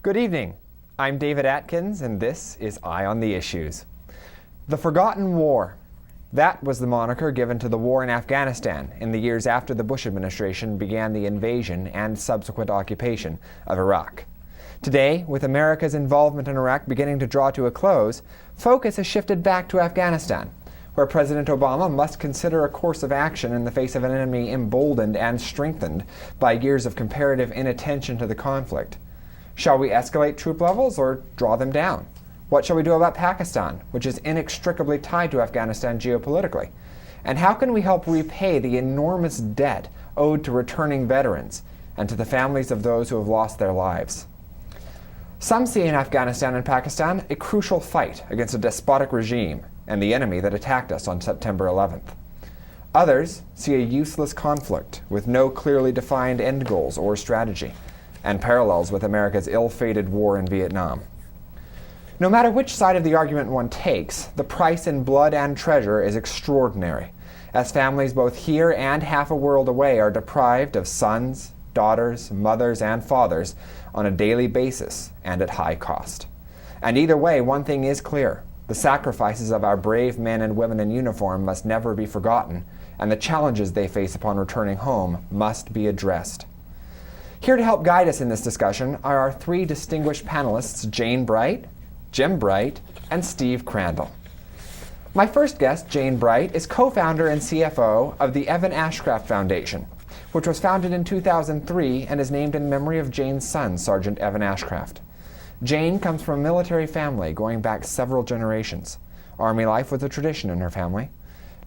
Good evening. I'm David Atkins, and this is Eye on the Issues. The Forgotten War. That was the moniker given to the war in Afghanistan in the years after the Bush administration began the invasion and subsequent occupation of Iraq. Today, with America's involvement in Iraq beginning to draw to a close, focus has shifted back to Afghanistan, where President Obama must consider a course of action in the face of an enemy emboldened and strengthened by years of comparative inattention to the conflict. Shall we escalate troop levels or draw them down? What shall we do about Pakistan, which is inextricably tied to Afghanistan geopolitically? And how can we help repay the enormous debt owed to returning veterans and to the families of those who have lost their lives? Some see in Afghanistan and Pakistan a crucial fight against a despotic regime and the enemy that attacked us on September 11th. Others see a useless conflict with no clearly defined end goals or strategy, and parallels with America's ill-fated war in Vietnam. No matter which side of the argument one takes, the price in blood and treasure is extraordinary, as families both here and half a world away are deprived of sons, daughters, mothers, and fathers on a daily basis and at high cost. And either way, one thing is clear. The sacrifices of our brave men and women in uniform must never be forgotten, and the challenges they face upon returning home must be addressed. Here to help guide us in this discussion are our three distinguished panelists, Jane Bright, Jim Bright, and Steve Crandall. My first guest, Jane Bright, is co-founder and CFO of the Evan Ashcraft Foundation, which was founded in 2003 and is named in memory of Jane's son, Sergeant Evan Ashcraft. Jane comes from a military family going back several generations. Army life was a tradition in her family.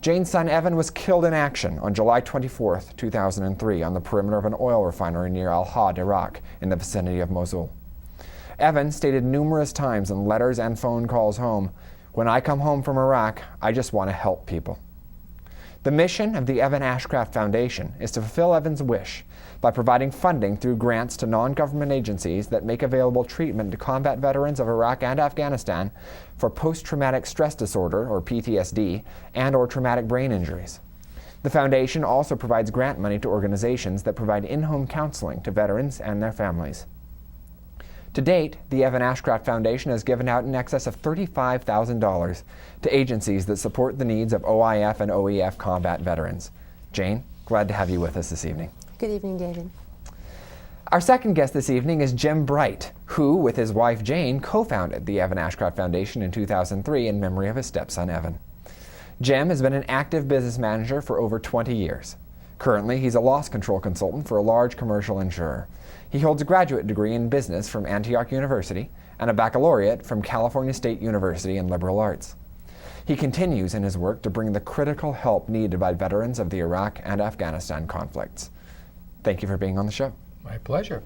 Jane's son Evan was killed in action on July 24, 2003 on the perimeter of an oil refinery near Al-Had, Iraq, in the vicinity of Mosul. Evan stated numerous times in letters and phone calls home, "When I come home from Iraq, I just want to help people." The mission of the Evan Ashcraft Foundation is to fulfill Evan's wish by providing funding through grants to non-government agencies that make available treatment to combat veterans of Iraq and Afghanistan for post-traumatic stress disorder, or PTSD, and or traumatic brain injuries. The foundation also provides grant money to organizations that provide in-home counseling to veterans and their families. To date, the Evan Ashcraft Foundation has given out in excess of $35,000 to agencies that support the needs of OIF and OEF combat veterans. Jane, glad to have you with us this evening. Good evening, David. Our second guest this evening is Jim Bright, who, with his wife Jane, co-founded the Evan Ashcraft Foundation in 2003 in memory of his stepson Evan. Jim has been an active business manager for over 20 years. Currently, he's a loss control consultant for a large commercial insurer. He holds a graduate degree in business from Antioch University and a baccalaureate from California State University in liberal arts. He continues in his work to bring the critical help needed by veterans of the Iraq and Afghanistan conflicts. Thank you for being on the show. My pleasure.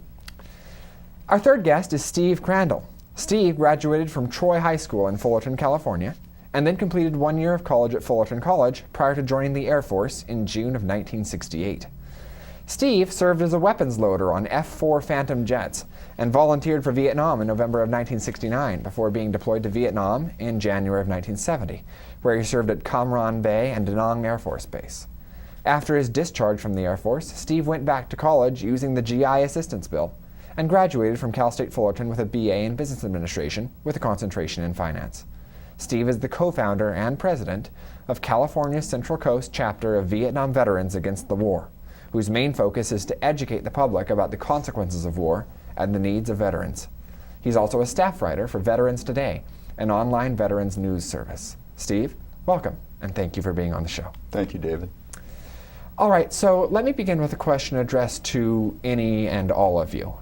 Our third guest is Steve Crandall. Steve graduated from Troy High School in Fullerton, California, and then completed 1 year of college at Fullerton College prior to joining the Air Force in June of 1968. Steve served as a weapons loader on F-4 Phantom jets and volunteered for Vietnam in November of 1969 before being deployed to Vietnam in January of 1970, where he served at Cam Ranh Bay and Da Nang Air Force Base. After his discharge from the Air Force, Steve went back to college using the GI Assistance Bill and graduated from Cal State Fullerton with a BA in Business Administration with a concentration in finance. Steve is the co-founder and president of California's Central Coast chapter of Vietnam Veterans Against the War, whose main focus is to educate the public about the consequences of war and the needs of veterans. He's also a staff writer for Veterans Today, an online veterans news service. Steve, welcome, and thank you for being on the show. Thank you, David. All right, so let me begin with a question addressed to any and all of you.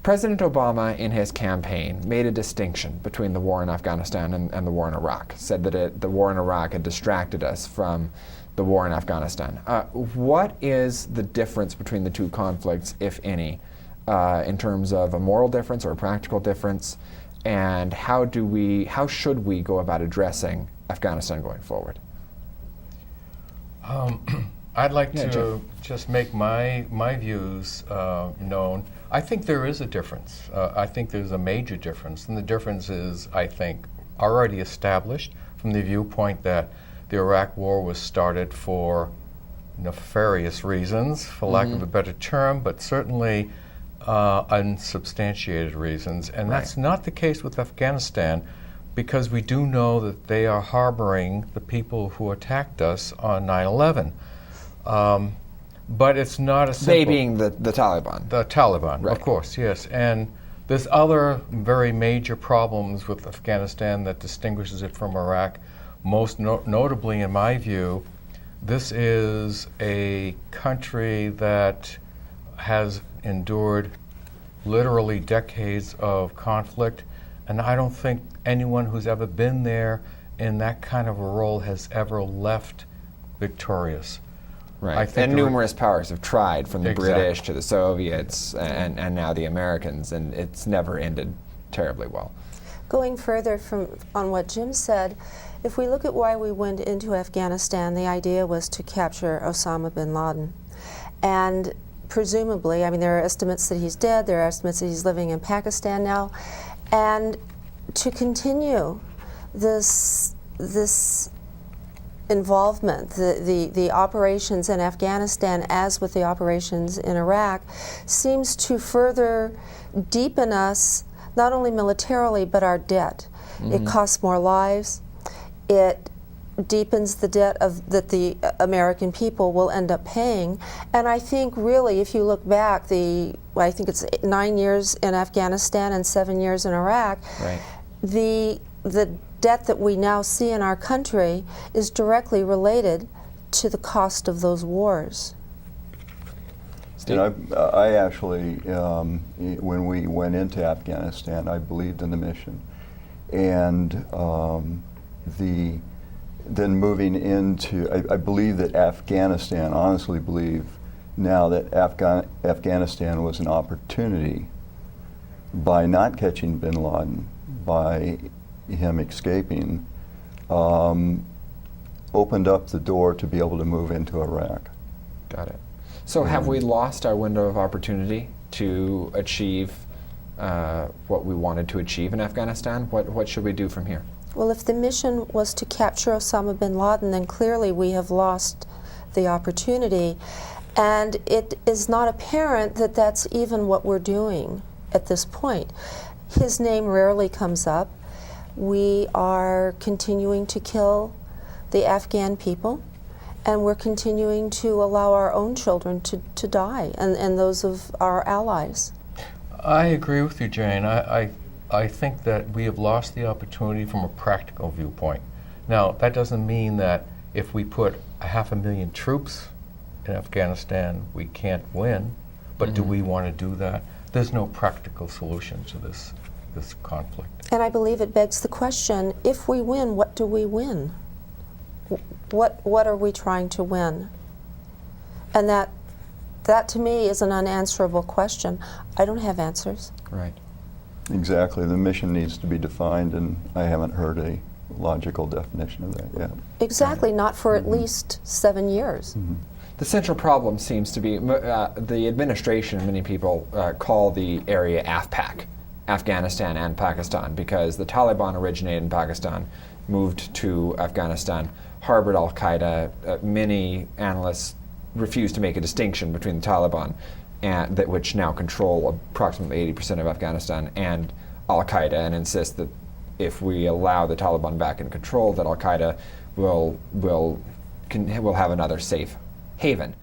President Obama, in his campaign, made a distinction between the war in Afghanistan and the war in Iraq, said that the war in Iraq had distracted us from the war in Afghanistan. What is the difference between the two conflicts, if any, in terms of a moral difference or a practical difference, and how should we go about addressing Afghanistan going forward? I'd like to just make my views known. I think there is a difference. I think there's a major difference, and the difference is, I think, already established from the viewpoint that the Iraq War was started for nefarious reasons, for lack of a better term, but certainly unsubstantiated reasons. And that's not the case with Afghanistan, because we do know that they are harboring the people who attacked us on 9/11. But it's not a simple... They being the Taliban. The Taliban, Right. of course, yes. And there's other very major problems with Afghanistan that distinguishes it from Iraq. Most notably, in my view, this is a country that has endured literally decades of conflict, and I don't think anyone who's ever been there in that kind of a role has ever left victorious. Right. And numerous powers have tried, from the British to the Soviets and now the Americans, and it's never ended terribly well. Going further on what Jim said, if we look at why we went into Afghanistan, the idea was to capture Osama bin Laden. And presumably, I mean, there are estimates that he's dead, there are estimates that he's living in Pakistan now, and to continue this involvement, the operations in Afghanistan, as with the operations in Iraq, seems to further deepen us, not only militarily, but our debt. It costs more lives. It deepens the debt that the American people will end up paying. And I think really, if you look back, I think it's 9 years in Afghanistan and 7 years in Iraq, right. the debt that we now see in our country is directly related to the cost of those wars. And I actually, when we went into Afghanistan, I believed in the mission. And then moving into, I believe that Afghanistan, honestly believe now that Afghanistan was an opportunity, by not catching bin Laden, by him escaping, opened up the door to be able to move into Iraq. Got it. So have we lost our window of opportunity to achieve what we wanted to achieve in Afghanistan? What should we do from here? Well, if the mission was to capture Osama bin Laden, then clearly we have lost the opportunity. And it is not apparent that that's even what we're doing at this point. His name rarely comes up. We are continuing to kill the Afghan people, and we're continuing to allow our own children to die, and those of our allies. I agree with you, Jane. I think that we have lost the opportunity from a practical viewpoint. Now, that doesn't mean that if we put 500,000 troops in Afghanistan, we can't win, but do we want to do that? There's no practical solution to this conflict. And I believe it begs the question, if we win, what do we win? What are we trying to win? And that to me is an unanswerable question. I don't have answers. Right. Exactly. The mission needs to be defined, and I haven't heard a logical definition of that yet. Exactly, not for at least 7 years. The central problem seems to be the administration, many people call the area AFPAC, Afghanistan and Pakistan, because the Taliban originated in Pakistan, moved to Afghanistan, harbored al-Qaeda. Many analysts refuse to make a distinction between the Taliban, which now control approximately 80% of Afghanistan, and al-Qaeda, and insist that if we allow the Taliban back in control, that al-Qaeda will have another safe haven.